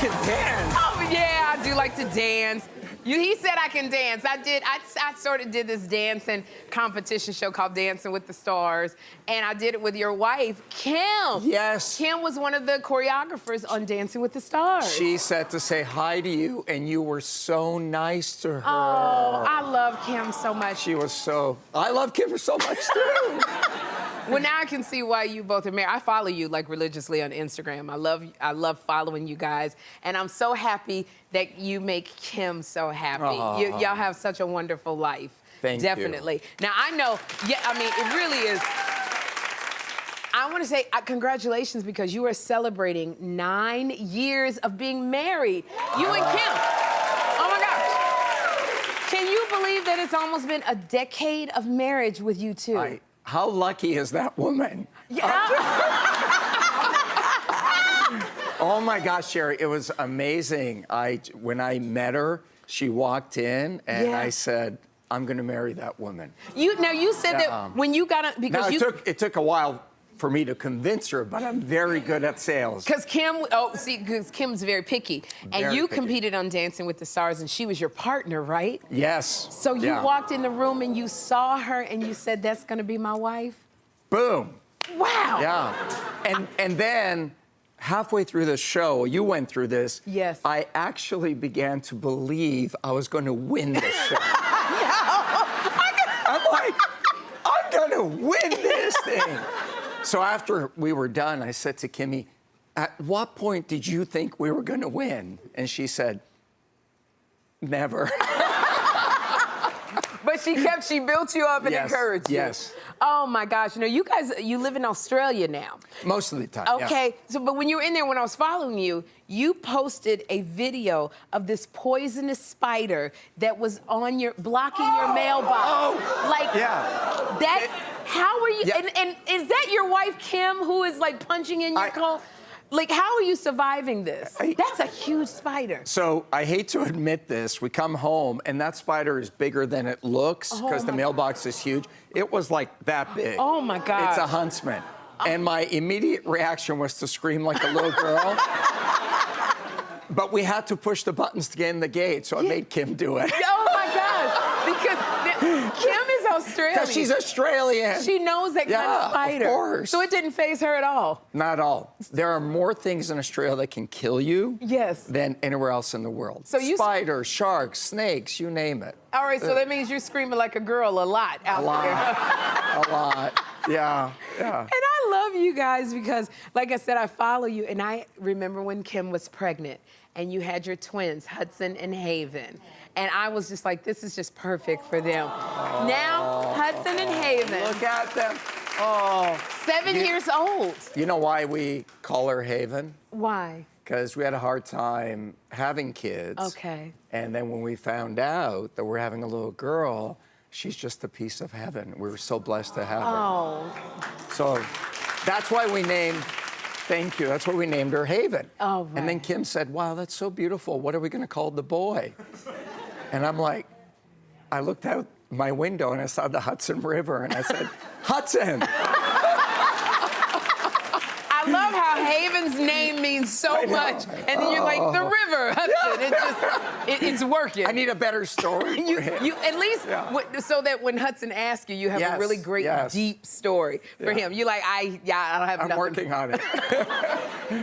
can dance. Oh, yeah, I do like to dance. He said I can dance. I sort of did this dancing competition show called Dancing with the Stars, and I did it with your wife, Kim. Yes. Kim was one of the choreographers on Dancing with the Stars. She said to say hi to you, and you were so nice to her. Oh, I love Kim so much. She was so... I love Kim so much, too. Well, now I can see why you both are married. I follow you, like, religiously on Instagram. I love following you guys, and I'm so happy that you make Kim so happy. Y'all have such a wonderful life. Thank Definitely. you. Now, I know, I mean, it really is. I want to say congratulations, because you are celebrating 9 years of being married. You and Kim. Oh, my gosh. Can you believe that it's almost been a decade of marriage with you two? How lucky is that woman? Yeah. Oh my gosh, Sherri, it was amazing. When I met her, she walked in and I said, I'm gonna marry that woman. You said that when you got because it took a while for me to convince her, but I'm very good at sales. Because Kim's very picky. And you competed on Dancing with the Stars, and she was your partner, right? Yes. So you walked in the room and you saw her and you said, that's gonna be my wife? Boom. Wow. Yeah. And then halfway through the show, you went through this. Yes. I actually began to believe I was going to win this show. I'm like, I'm gonna win this thing. So after we were done, I said to Kimmy, at what point did you think we were gonna win? And she said, never. But she built you up and encouraged you. Yes. Oh my gosh, you guys, you live in Australia now. Most of the time, Okay, so but when you were in there, when I was following you, you posted a video of this poisonous spider that was on blocking your mailbox. How are you, and is that your wife, Kim, who is like punching in your car? Like, how are you surviving this? That's a huge spider. So I hate to admit this, we come home and that spider is bigger than it looks because the mailbox is huge. It was like that big. Oh my God. It's a huntsman. And my immediate reaction was to scream like a little girl. But we had to push the buttons to get in the gate, so I made Kim do it. Oh my gosh, because Kim is Australian. Because she's Australian. She knows that kind of spider. Of course. So it didn't faze her at all? Not at all. There are more things in Australia that can kill you than anywhere else in the world. So spiders, sharks, snakes, you name it. All right, so that means you're screaming like a girl a lot out there. A lot. Yeah. And I love you guys because, like I said, I follow you, and I remember when Kim was pregnant and you had your twins, Hudson and Haven. And I was just like, this is just perfect for them. Now, Hudson and Haven. Look at them. 7 years old. You know why we call her Haven? Why? Because we had a hard time having kids. Okay. And then when we found out that we're having a little girl, she's just a piece of heaven. We were so blessed to have her. So that's why we named, thank you, that's why we named her Haven. Oh, right. And then Kim said, wow, that's so beautiful. What are we gonna call the boy? And I'm like, I looked out my window and I saw the Hudson River and I said, Hudson. I love how Haven's name means so much, and then you're like, the river, Hudson. It's working. I need a better story for him. You at least, so that when Hudson asks you, you have a really great, deep story for him. You're like, I don't have nothing. I'm working on it.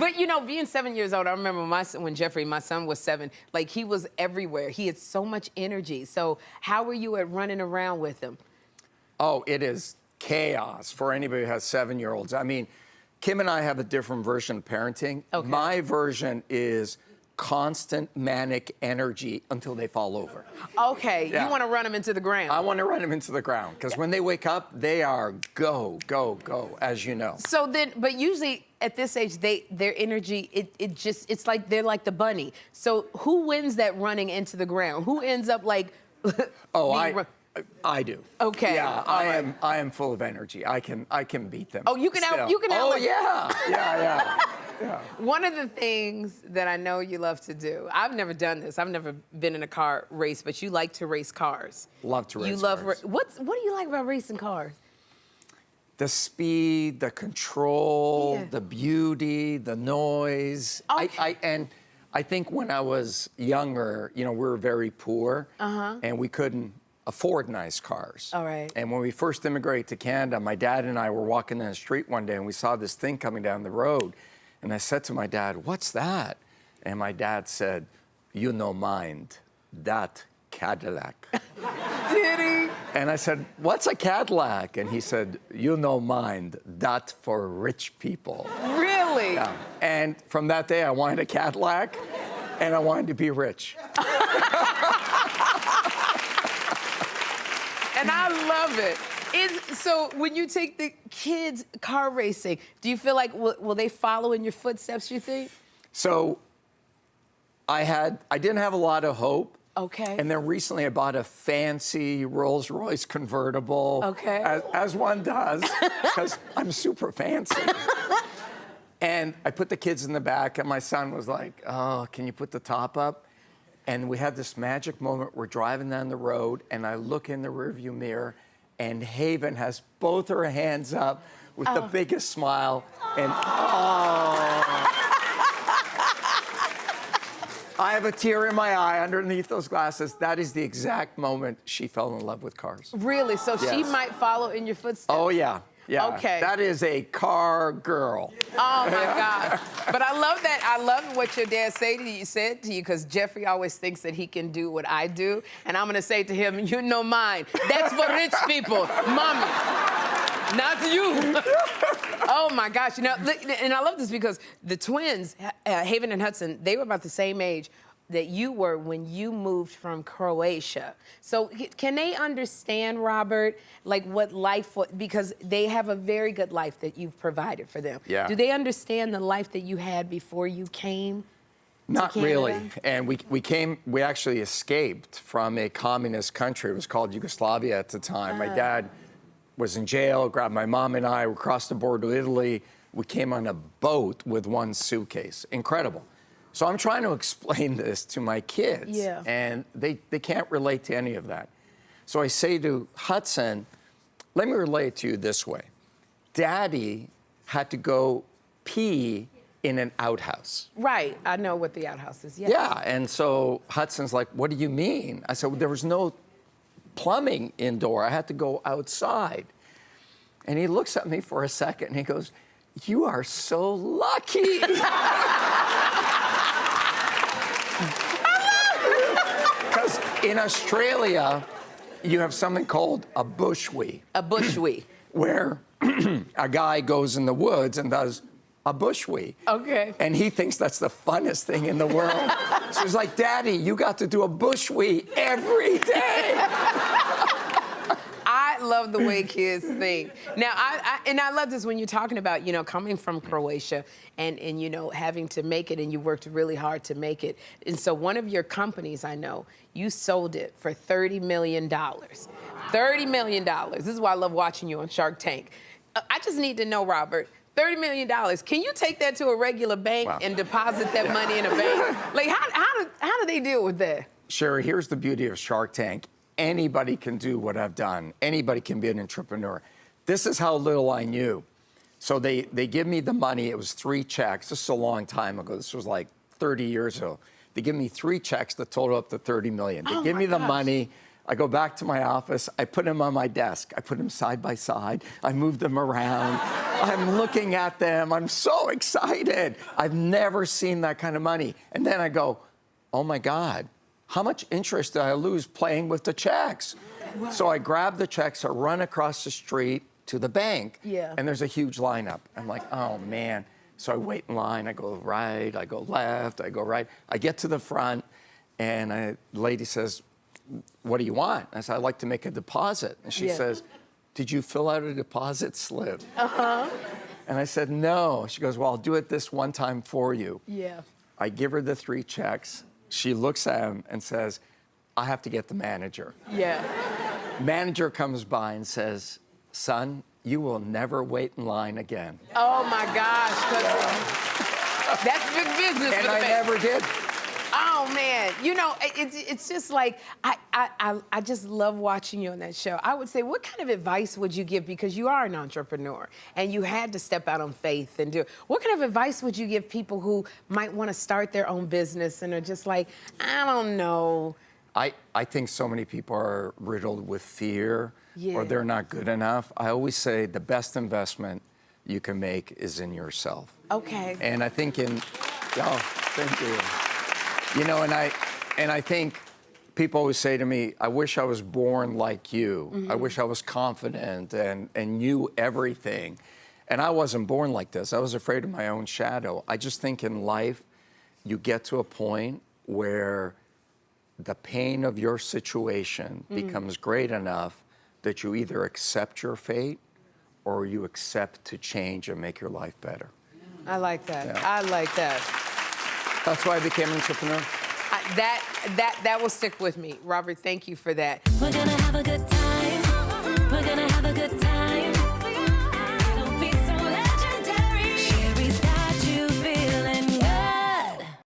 But, being 7 years old, I remember when Jeffrey, my son, was 7, like, he was everywhere. He had so much energy. So how were you at running around with him? Oh, it is chaos for anybody who has 7-year-olds. I mean, Kim and I have a different version of parenting. Okay. My version is constant manic energy until they fall over. Okay, you want to run them into the ground. I want to run them into the ground because when they wake up, they are go, go, go, as you know. So then, but usually at this age, their energy, it's like they're like the bunny. So who wins that running into the ground? Who ends up like? I do. Okay. Yeah, I am full of energy. I can beat them. Oh, you can out. Oh, yeah. One of the things that I know you love to do, I've never done this. I've never been in a car race, but you like to race cars. Love to race cars. You love what do you like about racing cars? The speed, the control, the beauty, the noise. Okay. And I think when I was younger, we were very poor, and we couldn't afford nice cars. All right. And when we first immigrated to Canada, my dad and I were walking down the street one day, and we saw this thing coming down the road. And I said to my dad, "What's that?" And my dad said, "You no mind, that Cadillac." Did he? And I said, "What's a Cadillac?" And he said, "You no mind, that for rich people." Really? Yeah. And from that day, I wanted a Cadillac, and I wanted to be rich. And I love it. So when you take the kids car racing, do you feel like will they follow in your footsteps, you think? So I didn't have a lot of hope. Okay. And then recently I bought a fancy Rolls-Royce convertible. Okay. As one does, because I'm super fancy. And I put the kids in the back, and my son was like, "Oh, can you put the top up?" And we had this magic moment. We're driving down the road, and I look in the rearview mirror, and Haven has both her hands up with the biggest smile, and I have a tear in my eye underneath those glasses. That is the exact moment she fell in love with cars. Really? So she Yes. might follow in your footsteps? Oh, yeah. Yeah. Okay. That is a car girl. Oh my God! But I love that. I love what your dad said to you, because Jeffrey always thinks that he can do what I do, and I'm gonna say to him, "You know mine. That's for rich people, mommy, not you." Oh my gosh! And I love this because the twins, Haven and Hudson, they were about the same age that you were when you moved from Croatia. So can they understand, Robert, like what life was, because they have a very good life that you've provided for them. Yeah. Do they understand the life that you had before you came Not to really. Canada? And we actually escaped from a communist country. It was called Yugoslavia at the time. My dad was in jail, grabbed my mom and I, we crossed the border to Italy. We came on a boat with one suitcase. Incredible. So I'm trying to explain this to my kids, Yeah. and they can't relate to any of that. So I say to Hudson, let me relate to you this way. Daddy had to go pee in an outhouse. Right. I know what the outhouse is. Yes. Yeah, and so Hudson's like, "What do you mean?" I said, well, there was no plumbing indoor. I had to go outside. And he looks at me for a second, and he goes, "You are so lucky." Because in Australia, you have something called a bushwee. A bushwee. Where a guy goes in the woods and does a bushwee. Okay. And he thinks that's the funnest thing in the world. So he's like, "Daddy, you got to do a bushwee every day." I love the way kids think. Now, I love this when you're talking about, coming from Croatia and having to make it, and you worked really hard to make it. And so one of your companies, I know, you sold it for $30 million. $30 million. This is why I love watching you on Shark Tank. I just need to know, Robert, $30 million. Can you take that to a regular bank and deposit that money in a bank? Like, how do they deal with that? Sherri, here's the beauty of Shark Tank. Anybody can do what I've done. Anybody can be an entrepreneur. This is how little I knew. So they give me the money. It was 3 checks. This is a long time ago. This was like 30 years ago. They give me 3 checks that total up to $30 million. They give me the money. I go back to my office. I put them on my desk. I put them side by side. I move them around. I'm looking at them. I'm so excited. I've never seen that kind of money. And then I go, "Oh my God. How much interest did I lose playing with the checks?" Wow. So I grab the checks, I run across the street to the bank, and there's a huge lineup. I'm like, "Oh, man." So I wait in line. I go right, I go left, I go right. I get to the front, and the lady says, "What do you want?" I said, "I'd like to make a deposit." And she says, "Did you fill out a deposit slip?" And I said, "No." She goes, "Well, I'll do it this one time for you." Yeah. I give her the 3 checks. She looks at him and says, "I have to get the manager." Yeah. Manager comes by and says, "Son, you will never wait in line again." Oh my gosh. That's big business And for the I bank. never did. Oh Oh man, you know, it's just like I just love watching you on that show. I would say, what kind of advice would you give, because you are an entrepreneur and you had to step out on faith and do it. What kind of advice would you give people who might want to start their own business and are just like, I don't know? I think so many people are riddled with fear, Yeah. or they're not good enough. I always say the best investment you can make is in yourself. Okay. And I think thank you. You know, and I think people always say to me, I wish I was born like you. I wish I was confident and knew everything. And I wasn't born like this. I was afraid of my own shadow. I just think in life, you get to a point where the pain of your situation becomes great enough that you either accept your fate or you accept to change and make your life better. I like that. Yeah. I like that. That's why I became an entrepreneur. That will stick with me. Robert, thank you for that. We're gonna have a good time. We're gonna have a good time.